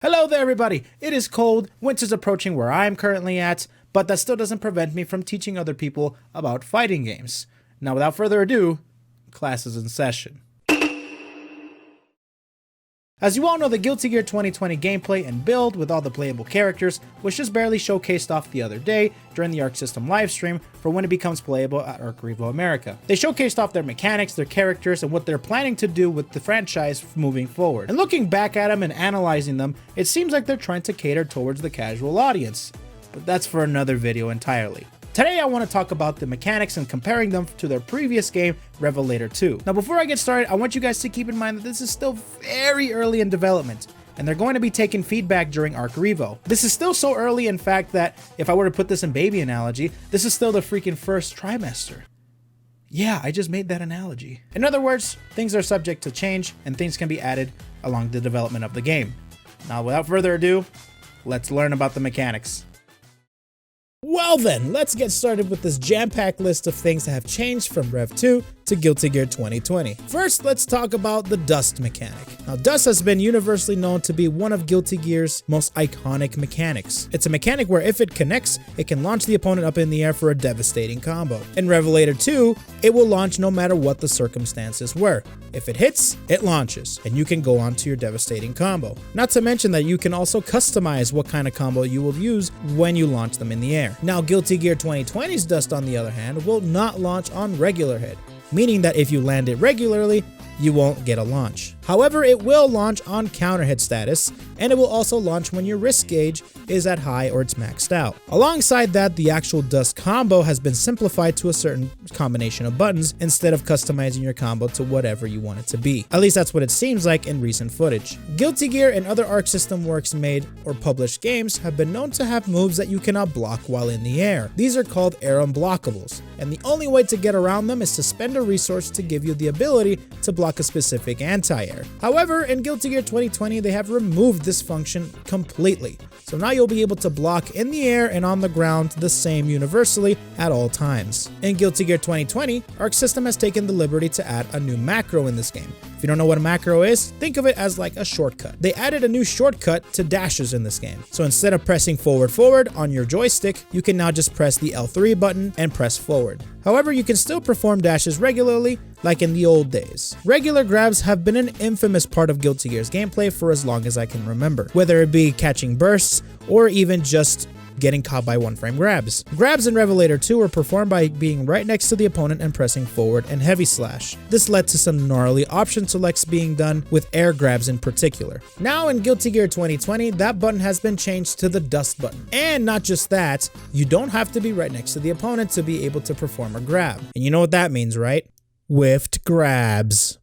Hello there everybody, it is cold, winter's approaching where I am currently at, but that still doesn't prevent me from teaching other people about fighting games. Now without further ado, class is in session. As you all know, the Guilty Gear 2020 gameplay and build with all the playable characters was just barely showcased off the other day during the Arc System livestream for when it becomes playable at Arc Revo America. They showcased off their mechanics, their characters, and what they're planning to do with the franchise moving forward. And looking back at them and analyzing them, it seems like they're trying to cater towards the casual audience. But that's for another video entirely. Today I want to talk about the mechanics and comparing them to their previous game, Rev2. Now before I get started, I want you guys to keep in mind that this is still very early in development, and they're going to be taking feedback during Arc Revo. This is still so early in fact that, if I were to put this in baby analogy, this is still the freaking first trimester. Yeah, I just made that analogy. In other words, things are subject to change and things can be added along the development of the game. Now without further ado, let's learn about the mechanics. Well then, let's get started with this jam-packed list of things that have changed from Rev2 to Guilty Gear 2020. First, let's talk about the dust mechanic. Now, dust has been universally known to be one of Guilty Gear's most iconic mechanics. It's a mechanic where if it connects, it can launch the opponent up in the air for a devastating combo. In Rev2, it will launch no matter what the circumstances were. If it hits, it launches, and you can go on to your devastating combo. Not to mention that you can also customize what kind of combo you will use when you launch them in the air. Now, Guilty Gear 2020's dust, on the other hand, will not launch on regular hit, meaning that if you land it regularly, you won't get a launch. However, it will launch on counter hit status, and it will also launch when your risk gauge is at high or it's maxed out. Alongside that, the actual dust combo has been simplified to a certain combination of buttons instead of customizing your combo to whatever you want it to be. At least that's what it seems like in recent footage. Guilty Gear and other Arc System Works made or published games have been known to have moves that you cannot block while in the air. These are called air unblockables, and the only way to get around them is to spend a resource to give you the ability to block a specific anti-air. However, in Guilty Gear 2020, they have removed this function completely. So now you'll be able to block in the air and on the ground the same universally at all times. In Guilty Gear 2020, Arc System has taken the liberty to add a new macro in this game. If you don't know what a macro is, think of it as like a shortcut. They added a new shortcut to dashes in this game. So instead of pressing forward on your joystick, you can now just press the L3 button and press forward. However, you can still perform dashes regularly, like in the old days. Regular grabs have been an infamous part of Guilty Gear's gameplay for as long as I can remember, whether it be catching bursts or even just getting caught by one-frame grabs. Grabs in Rev2 were performed by being right next to the opponent and pressing forward and heavy slash. This led to some gnarly option selects being done with air grabs in particular. Now in Guilty Gear 2020, that button has been changed to the dust button. And not just that, you don't have to be right next to the opponent to be able to perform a grab. And you know what that means, right? Whiffed grabs.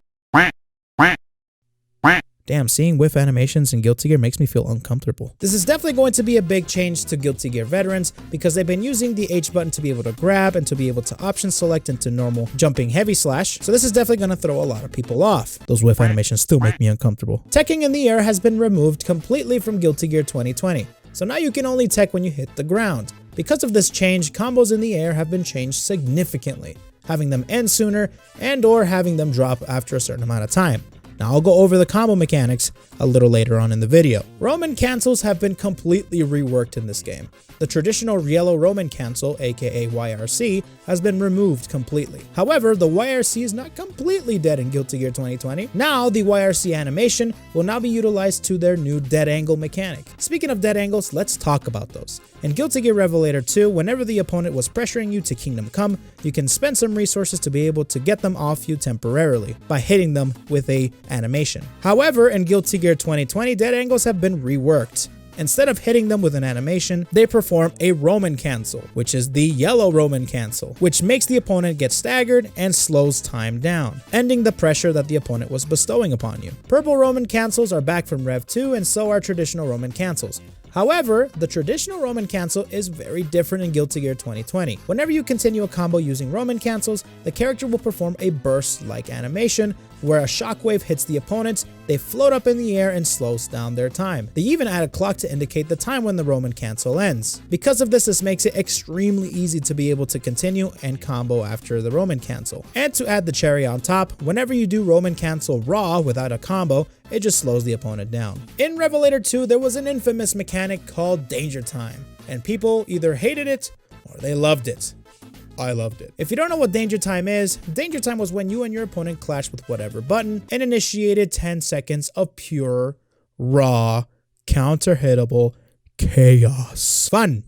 Damn, seeing whiff animations in Guilty Gear makes me feel uncomfortable. This is definitely going to be a big change to Guilty Gear veterans because they've been using the H button to be able to grab and to be able to option select into normal jumping heavy slash, so this is definitely going to throw a lot of people off. Those whiff animations still make me uncomfortable. Teching in the air has been removed completely from Guilty Gear 2020, so now you can only tech when you hit the ground. Because of this change, combos in the air have been changed significantly, having them end sooner and or having them drop after a certain amount of time. Now I'll go over the combo mechanics a little later on in the video. Roman cancels have been completely reworked in this game. The traditional yellow Roman cancel, aka YRC, has been removed completely. However, the YRC is not completely dead in Guilty Gear 2020. Now, the YRC animation will now be utilized to their new dead angle mechanic. Speaking of dead angles, let's talk about those. In Guilty Gear Rev2, whenever the opponent was pressuring you to Kingdom Come, you can spend some resources to be able to get them off you temporarily by hitting them with a animation. However, in Guilty Gear 2020, dead angles have been reworked. Instead of hitting them with an animation, they perform a Roman cancel, which is the yellow Roman cancel, which makes the opponent get staggered and slows time down, ending the pressure that the opponent was bestowing upon you. Purple Roman cancels are back from Rev2, and so are traditional Roman cancels. However, the traditional Roman cancel is very different in Guilty Gear 2020. Whenever you continue a combo using Roman cancels, the character will perform a burst-like animation where a shockwave hits the opponents, they float up in the air and slows down their time. They even add a clock to indicate the time when the Roman cancel ends. Because of this makes it extremely easy to be able to continue and combo after the Roman cancel. And to add the cherry on top, whenever you do Roman cancel raw without a combo, it just slows the opponent down. In Revelator 2, there was an infamous mechanic called Danger Time, and people either hated it or they loved it. I loved it. If you don't know what Danger Time is, Danger Time was when you and your opponent clashed with whatever button and initiated 10 seconds of pure, raw, counter-hittable chaos. Fun.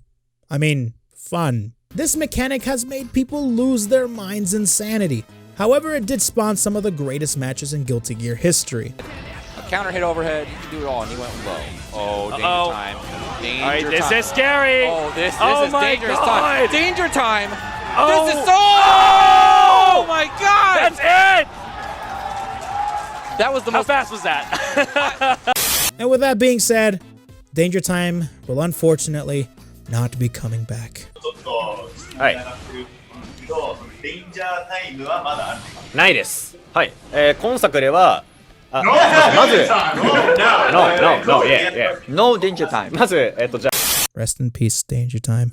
I mean, fun. This mechanic has made people lose their minds in sanity. However, it did spawn some of the greatest matches in Guilty Gear history. A counter hit overhead, you can do it all, and he went low. Oh, Danger Time. Danger all right, time. this is scary. Oh, this is dangerous God. time. Danger Time. Oh. This is so. Oh my God. That's it. That was the most. How fast was that? And with that being said, Danger Time will unfortunately not be coming back. はい。ないです。はい。今作では、まず、No Danger Time。まず、じゃあ。Rest in peace, Danger Time.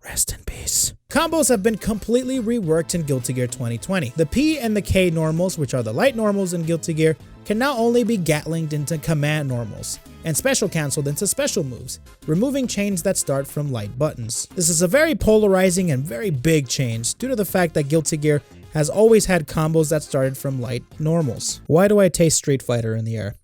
Rest in peace. Combos have been completely reworked in Guilty Gear 2020. The P and the K normals, which are the light normals in Guilty Gear, can now only be gatlinged into command normals, and special cancelled into special moves, removing chains that start from light buttons. This is a very polarizing and very big change due to the fact that Guilty Gear has always had combos that started from light normals. Why do I taste Street Fighter in the air?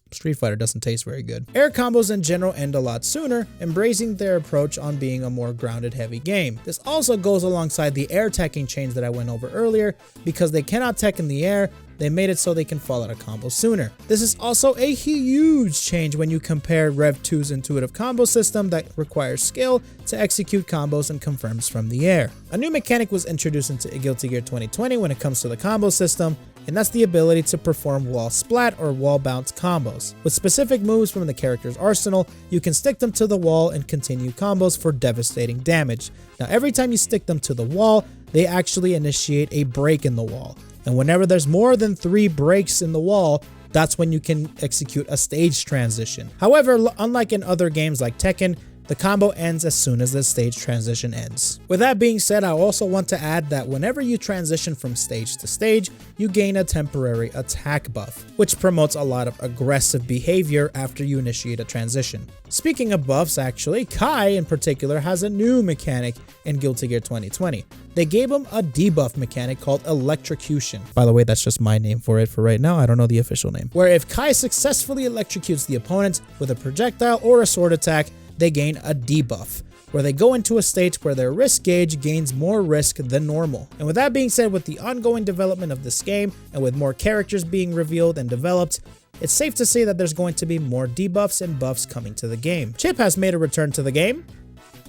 Street Fighter doesn't taste very good. Air combos in general end a lot sooner, embracing their approach on being a more grounded heavy game. This also goes alongside the air teching change that I went over earlier. Because they cannot tech in the air, they made it so they can fall out of combos sooner. This is also a huge change when you compare Rev2's intuitive combo system that requires skill to execute combos and confirms from the air. A new mechanic was introduced into Guilty Gear 2020 when it comes to the combo system, and that's the ability to perform wall splat or wall bounce combos. With specific moves from the character's arsenal, you can stick them to the wall and continue combos for devastating damage. Now every time you stick them to the wall, they actually initiate a break in the wall. And whenever there's more than 3 breaks in the wall, that's when you can execute a stage transition. However, unlike in other games like Tekken, the combo ends as soon as the stage transition ends. With that being said, I also want to add that whenever you transition from stage to stage, you gain a temporary attack buff, which promotes a lot of aggressive behavior after you initiate a transition. Speaking of buffs, actually, Kai in particular has a new mechanic in Guilty Gear 2020. They gave him a debuff mechanic called Electrocution. By the way, that's just my name for it for right now. I don't know the official name. Where if Kai successfully electrocutes the opponent with a projectile or a sword attack, they gain a debuff, where they go into a state where their risk gauge gains more risk than normal. And with that being said, with the ongoing development of this game, and with more characters being revealed and developed, it's safe to say that there's going to be more debuffs and buffs coming to the game. Chip has made a return to the game.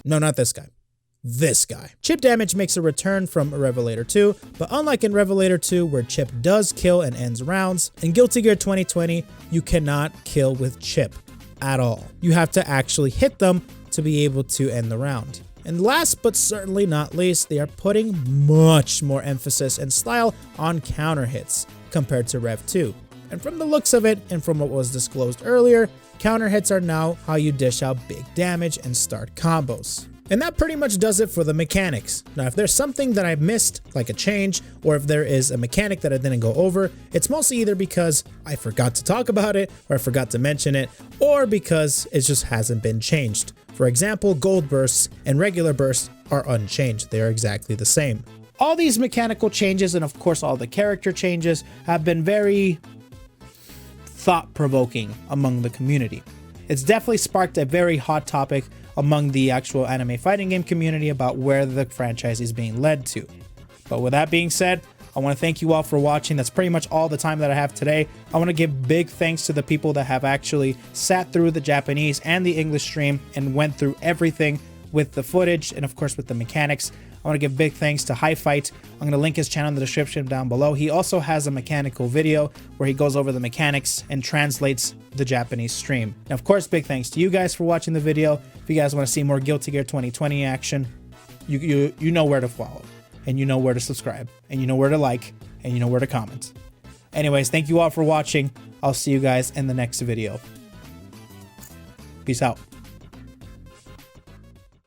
No, not this guy. This guy. Chip damage makes a return from Revelator 2, but unlike in Revelator 2 where Chip does kill and ends rounds, in Guilty Gear 2020, you cannot kill with Chip at all. You have to actually hit them to be able to end the round. And last but certainly not least, they are putting much more emphasis and style on counter hits compared to Rev 2. And from the looks of it, and from what was disclosed earlier, counter hits are now how you dish out big damage and start combos. And that pretty much does it for the mechanics. Now, if there's something that I missed, like a change, or if there is a mechanic that I didn't go over, it's mostly either because I forgot to talk about it, or I forgot to mention it, or because it just hasn't been changed. For example, gold bursts and regular bursts are unchanged. They are exactly the same. All these mechanical changes, and of course all the character changes, have been very thought-provoking among the community. It's definitely sparked a very hot topic among the actual anime fighting game community about where the franchise is being led to. But with that being said, I want to thank you all for watching. That's pretty much all the time that I have today. I want to give big thanks to the people that have actually sat through the Japanese and the English stream and went through everything with the footage and of course with the mechanics. I want to give big thanks to Hifight. I'm going to link his channel in the description down below. He also has a mechanical video where he goes over the mechanics and translates the Japanese stream. And of course, big thanks to you guys for watching the video. If you guys want to see more Guilty Gear 2020 action, you know where to follow. and you know where to subscribe, and you know where to like, and you know where to comment. Anyways, thank you all for watching. I'll see you guys in the next video. Peace out.